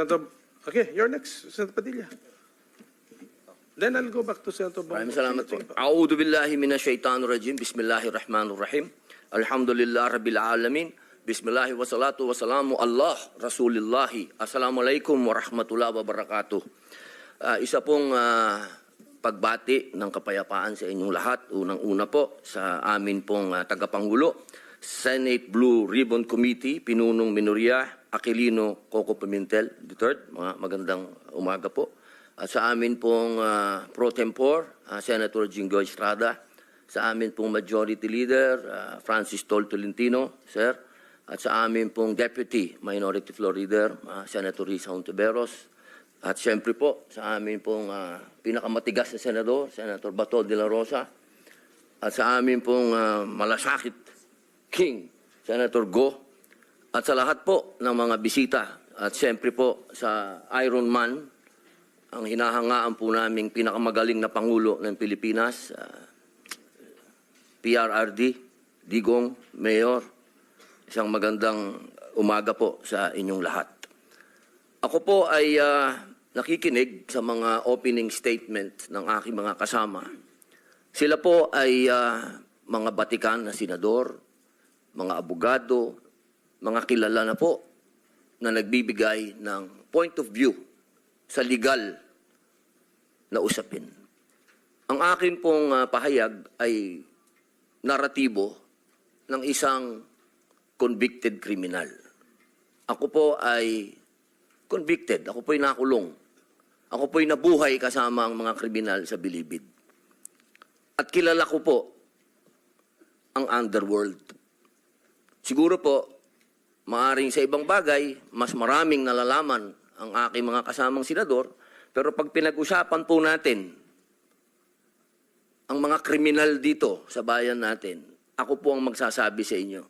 Okay, you're next, Senator Padilla. Then I'll go back to Senator Bongo. Maraming salamat po. A'udhu billahi minasyaitanir rajim. Bismillahirrahmanirrahim. Alhamdulillah rabbil alamin. Bismillahi wassalatu wassalamu Allah Rasulillahi. Assalamualaikum warahmatullahi wabarakatuh. Isa pong pagbati ng kapayapaan sa inyong lahat. Unang-una po sa amin pong tagapangulo, Senate Blue Ribbon Committee, Pinunong Minoria Aquilino Coco Pimentel III. Mga magandang umaga po. At sa amin pong pro tempore, Senator Jingoy Estrada, sa amin pong Majority Leader, Francis Tol Tolentino, Sir, at sa amin pong Deputy Minority Floor Leader, Senator Risa Hontiveros, at siyempre po sa amin pong pinakamatigas na Senador, Senator Bato de la Rosa, at sa amin pong malasakit King, Senator Go, at sa lahat po ng mga bisita, at siyempre po sa Iron Man, ang hinahangaan po naming pinakamagaling na Pangulo ng Pilipinas, PRRD, Digong, Mayor, isang magandang umaga po sa inyong lahat. Ako po ay nakikinig sa mga opening statement ng aking mga kasama. Sila po ay mga batikan na senador, mga abogado, mga kilala na po na nagbibigay ng point of view sa legal na usapin. Ang akin pong pahayag ay naratibo ng isang convicted criminal. Ako po ay convicted. Ako po ay nakulong. Ako po ay nabuhay kasama ang mga kriminal sa Bilibid. At kilala ko po ang underworld. Siguro po, maaring sa ibang bagay, mas maraming nalalaman ang aking mga kasamang senador, pero pag pinag-usapan po natin ang mga kriminal dito sa bayan natin, ako po ang magsasabi sa inyo,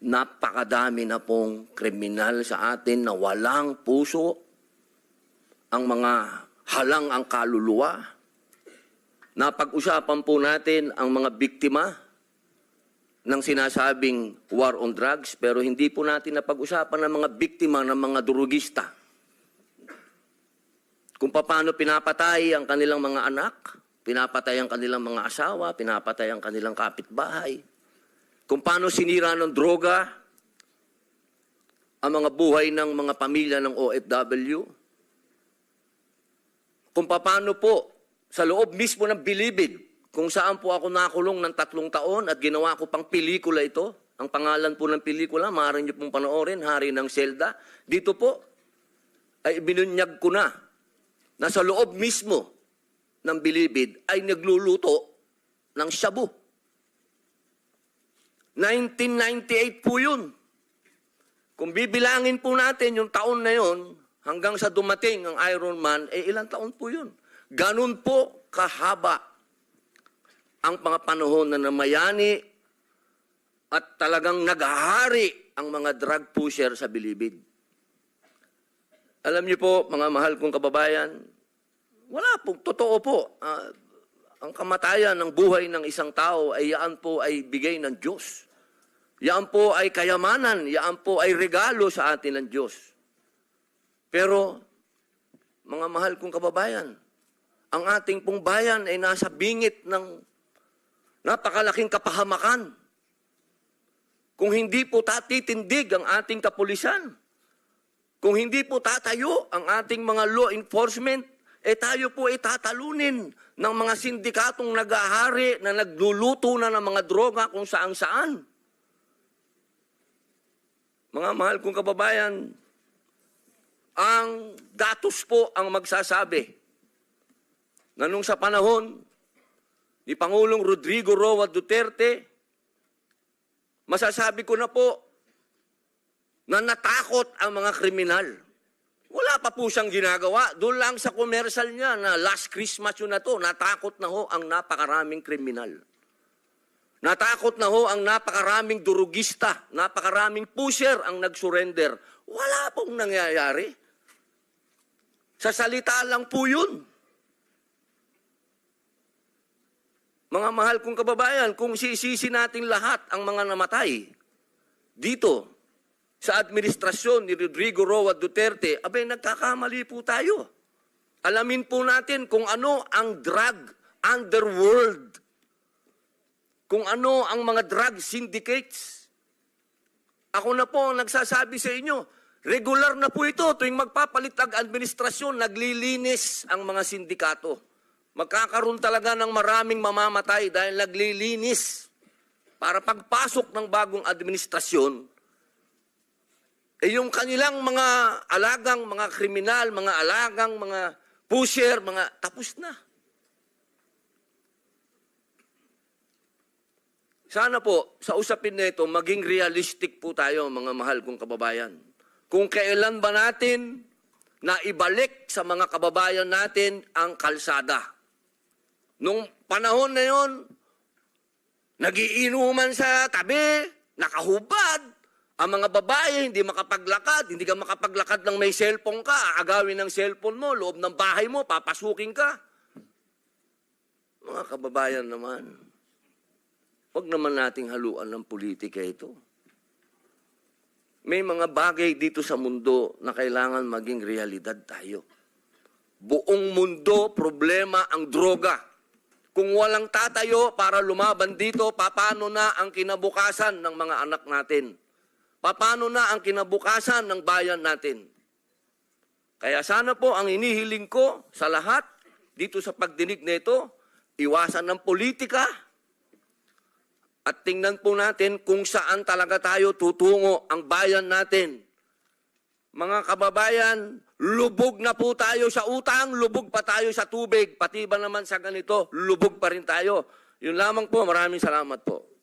napakadami na pong kriminal sa atin na walang puso, ang mga halang ang kaluluwa. Napag-usapan po natin ang mga biktima ng sinasabing war on drugs, pero hindi po natin napag-usapan ang mga biktima ng mga durugista. Kung paano pinapatay ang kanilang mga anak, pinapatay ang kanilang mga asawa, pinapatay ang kanilang kapitbahay. Kung paano sinira ng droga ang mga buhay ng mga pamilya ng OFW. Kung paano po sa loob mismo ng Bilibid, kung saan po ako nakulong ng 3 taon at ginawa ko pang pelikula ito. Ang pangalan po ng pelikula, maaari niyo pong panoorin, Hari ng Selda. Dito po ay binunyag ko na sa loob mismo ng Bilibid ay nagluluto ng shabu. 1998 po yun. Kung bibilangin po natin yung taon na yun, hanggang sa dumating ang Iron Man, ilang taon po yun. Ganun po kahaba ang mga panahon na namayani at talagang naghahari ang mga drug pusher sa Bilibid. Alam niyo po, mga mahal kong kababayan, wala po, totoo po. Ang kamatayan ng buhay ng isang tao ay yaan po ay bigay ng Diyos. Yaan po ay kayamanan, yaan po ay regalo sa atin ng Diyos. Pero, mga mahal kong kababayan, ang ating pong bayan ay nasa bingit ng napakalaking kapahamakan. Kung hindi po tatitindig ang ating kapulisan, kung hindi po tatayo ang ating mga law enforcement, tayo po ay tatalunin ng mga sindikatong nag-ahari na nagluluto na ng mga droga kung saan-saan. Mga mahal kong kababayan, ang datos po ang magsasabi na nung sa panahon ni Pangulong Rodrigo Roa Duterte, masasabi ko na po na natakot ang mga kriminal. Wala pa po siyang ginagawa. Doon lang sa commercial niya na last Christmas yun na to, natakot na ho ang napakaraming kriminal. Natakot na ho ang napakaraming durugista, napakaraming pusher ang nag-surrender. Wala pong nangyayari. Sa salita lang po yun. Mga mahal kong kababayan, kung sisisi natin lahat ang mga namatay dito sa administrasyon ni Rodrigo Roa Duterte, abay nagkakamali po tayo. Alamin po natin kung ano ang drug underworld, kung ano ang mga drug syndicates. Ako na po ang nagsasabi sa inyo, regular na po ito tuwing magpapalit ang administrasyon, naglilinis ang mga sindikato. Magkakaroon talaga ng maraming mamamatay dahil naglilinis. Para pagpasok ng bagong administrasyon, yung kanilang mga alagang, mga kriminal, mga alagang, mga pusher, mga tapos na. Sana po, sa usapin na ito, maging realistic po tayo, mga mahal kong kababayan. Kung kailan ba natin na ibalik sa mga kababayan natin ang kalsada. Nung panahon na yon, nagiinuman sa tabi, nakahubad. Ang mga babae, hindi makapaglakad, hindi ka makapaglakad ng may cellphone ka, aagawin ng cellphone mo, loob ng bahay mo, papasukin ka. Mga kababayan naman, huwag naman nating haluan ng politika ito. May mga bagay dito sa mundo na kailangan maging realidad tayo. Buong mundo, problema ang droga. Kung walang tatayo para lumaban dito, paano na ang kinabukasan ng mga anak natin? Paano na ang kinabukasan ng bayan natin? Kaya sana po ang inihiling ko sa lahat dito sa pagdinig nito, iwasan ng politika at tingnan po natin kung saan talaga tayo tutungo ang bayan natin. Mga kababayan, lubog na po tayo sa utang, lubog pa tayo sa tubig, pati ba naman sa ganito, lubog pa rin tayo. Yun lamang po, maraming salamat po.